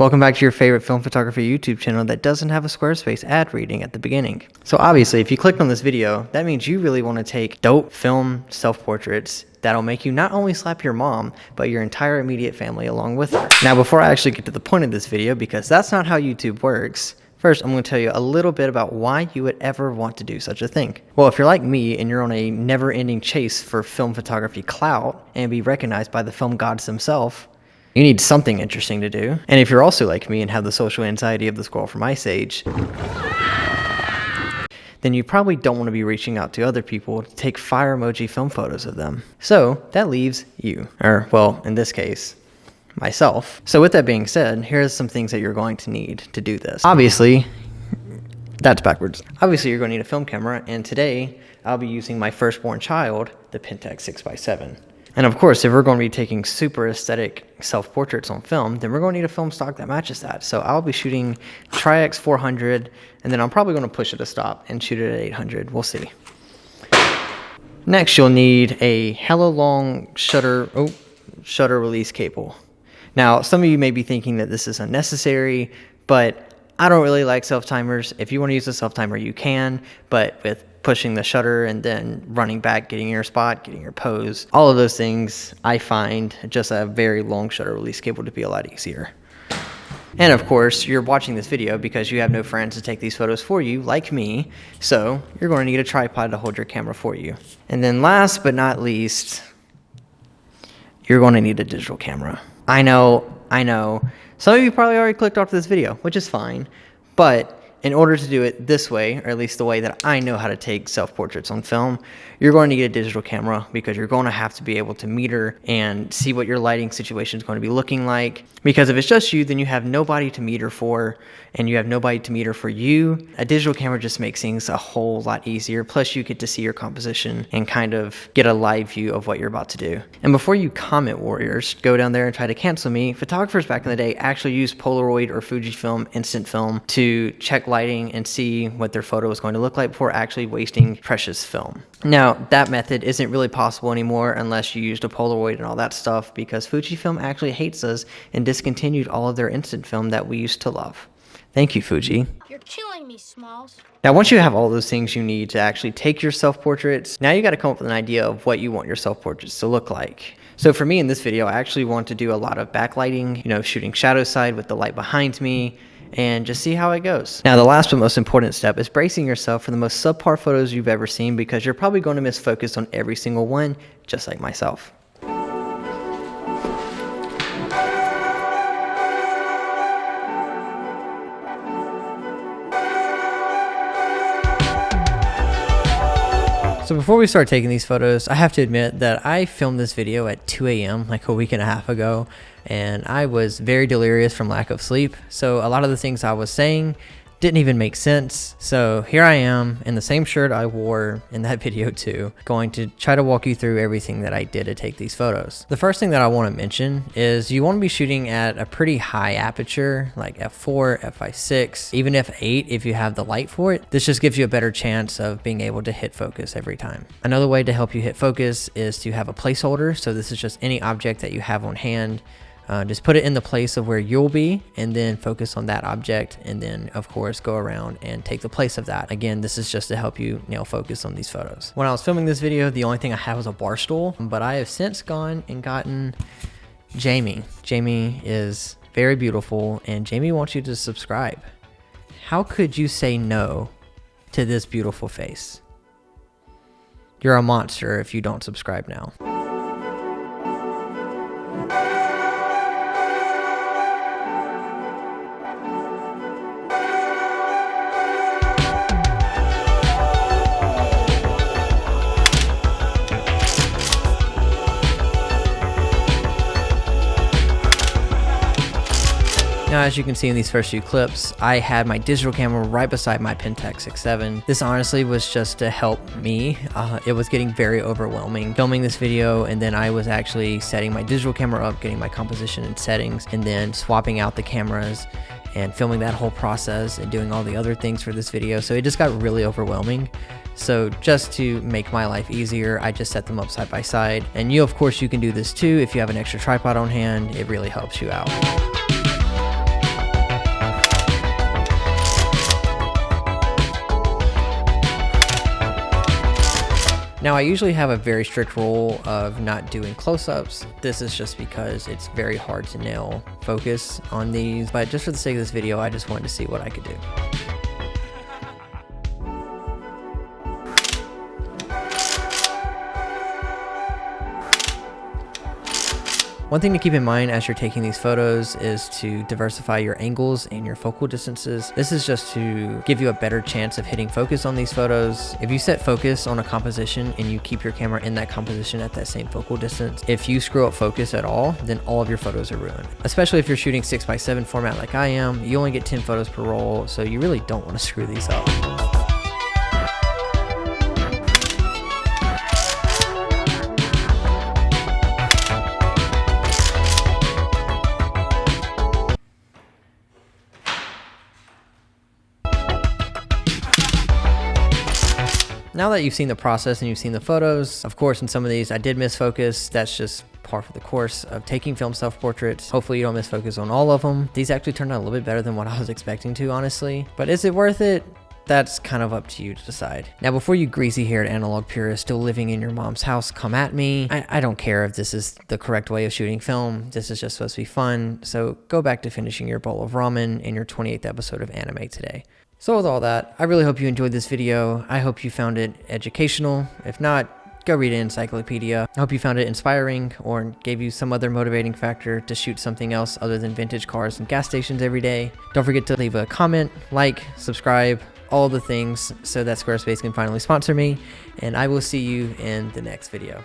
Welcome back to your favorite film photography YouTube channel that doesn't have a Squarespace ad reading at the beginning. So obviously, if you clicked on this video, that means you really want to take dope film self-portraits that'll make you not only slap your mom, but your entire immediate family along with her. Now, before I actually get to the point of this video, because that's not how YouTube works, first, I'm going to tell you a little bit about why you would ever want to do such a thing. Well, if you're like me and you're on a never-ending chase for film photography clout and be recognized by the film gods themselves, you need something interesting to do. And if you're also like me and have the social anxiety of the squirrel from Ice Age, then you probably don't want to be reaching out to other people to take fire emoji film photos of them. So that leaves you, or well, in this case, myself. So with that being said, here's some things that you're going to need to do this. Obviously, that's backwards. Obviously, you're going to need a film camera, and today I'll be using my firstborn child, the Pentax 6x7. And of course, if we're going to be taking super aesthetic self-portraits on film, then we're going to need a film stock that matches that. So I'll be shooting Tri-X 400, and then I'm probably going to push it to stop and shoot it at 800. We'll see. Next, you'll need a hella long shutter release cable. Now, some of you may be thinking that this is unnecessary, but I don't really like self-timers. If you want to use a self-timer, you can, but with pushing the shutter and then running back, getting your spot, getting your pose, all of those things, I find just a very long shutter release cable to be a lot easier. And of course, you're watching this video because you have no friends to take these photos for you, like me, so you're going to need a tripod to hold your camera for you. And then last but not least, you're going to need a digital camera. I know. Some of you probably already clicked off this video, which is fine, but in order to do it this way, or at least the way that I know how to take self-portraits on film, you're going to need a digital camera because you're going to have to be able to meter and see what your lighting situation is going to be looking like. Because if it's just you, then you have nobody to meter for, and you have nobody to meter for you. A digital camera just makes things a whole lot easier. Plus, you get to see your composition and kind of get a live view of what you're about to do. And before you comment warriors, go down there and try to cancel me, photographers back in the day actually used Polaroid or Fujifilm instant film to check lighting and see what their photo was going to look like before actually wasting precious film. Now, that method isn't really possible anymore unless you used a Polaroid and all that stuff, because Fujifilm actually hates us and discontinued all of their instant film that we used to love. Thank you, Fuji. You're killing me, Smalls. Now, once you have all those things you need to actually take your self-portraits, now you got to come up with an idea of what you want your self-portraits to look like. So for me in this video, I actually want to do a lot of backlighting, shooting shadow side with the light behind me, and just see how it goes. Now, the last but most important step is bracing yourself for the most subpar photos you've ever seen, because you're probably going to miss focus on every single one, just like myself. So before we start taking these photos, I have to admit that I filmed this video at 2 a.m. like a week and a half ago, and I was very delirious from lack of sleep. So a lot of the things I was saying didn't even make sense. So here I am in the same shirt I wore in that video too, going to try to walk you through everything that I did to take these photos. The first thing that I want to mention is you want to be shooting at a pretty high aperture, like f4, f5.6, even f8 if you have the light for it. This just gives you a better chance of being able to hit focus every time. Another way to help you hit focus is to have a placeholder. So this is just any object that you have on hand. Just put it in the place of where you'll be, and then focus on that object, and then of course go around and take the place of that. Again, this is just to help you nail focus on these photos. When I was filming this video, the only thing I had was a bar stool, but I have since gone and gotten Jamie. Jamie is very beautiful, and Jamie wants you to subscribe. How could you say no to this beautiful face? You're a monster if you don't subscribe now. Now, as you can see in these first few clips, I had my digital camera right beside my Pentax 6x7. This honestly was just to help me. It was getting very overwhelming filming this video, and then I was actually setting my digital camera up, getting my composition and settings, and then swapping out the cameras and filming that whole process and doing all the other things for this video. So it just got really overwhelming. So just to make my life easier, I just set them up side by side. And you, of course, you can do this too if you have an extra tripod on hand. It really helps you out. Now I usually have a very strict rule of not doing close-ups. This is just because it's very hard to nail focus on these, but just for the sake of this video, I just wanted to see what I could do. One thing to keep in mind as you're taking these photos is to diversify your angles and your focal distances. This is just to give you a better chance of hitting focus on these photos. If you set focus on a composition and you keep your camera in that composition at that same focal distance, if you screw up focus at all, then all of your photos are ruined. Especially if you're shooting 6x7 format like I am, you only get 10 photos per roll, so you really don't want to screw these up. Now that you've seen the process and you've seen the photos, of course in some of these I did miss focus. That's just par for the course of taking film self-portraits. Hopefully you don't miss focus on all of them. These actually turned out a little bit better than what I was expecting to, honestly. But is it worth it? That's kind of up to you to decide. Now before you greasy-haired analog purists still living in your mom's house come at me, I don't care if this is the correct way of shooting film. This is just supposed to be fun. So go back to finishing your bowl of ramen in your 28th episode of anime today. So with all that, I really hope you enjoyed this video. I hope you found it educational. If not, go read an encyclopedia. I hope you found it inspiring or gave you some other motivating factor to shoot something else other than vintage cars and gas stations every day. Don't forget to leave a comment, like, subscribe, all the things so that Squarespace can finally sponsor me. And I will see you in the next video.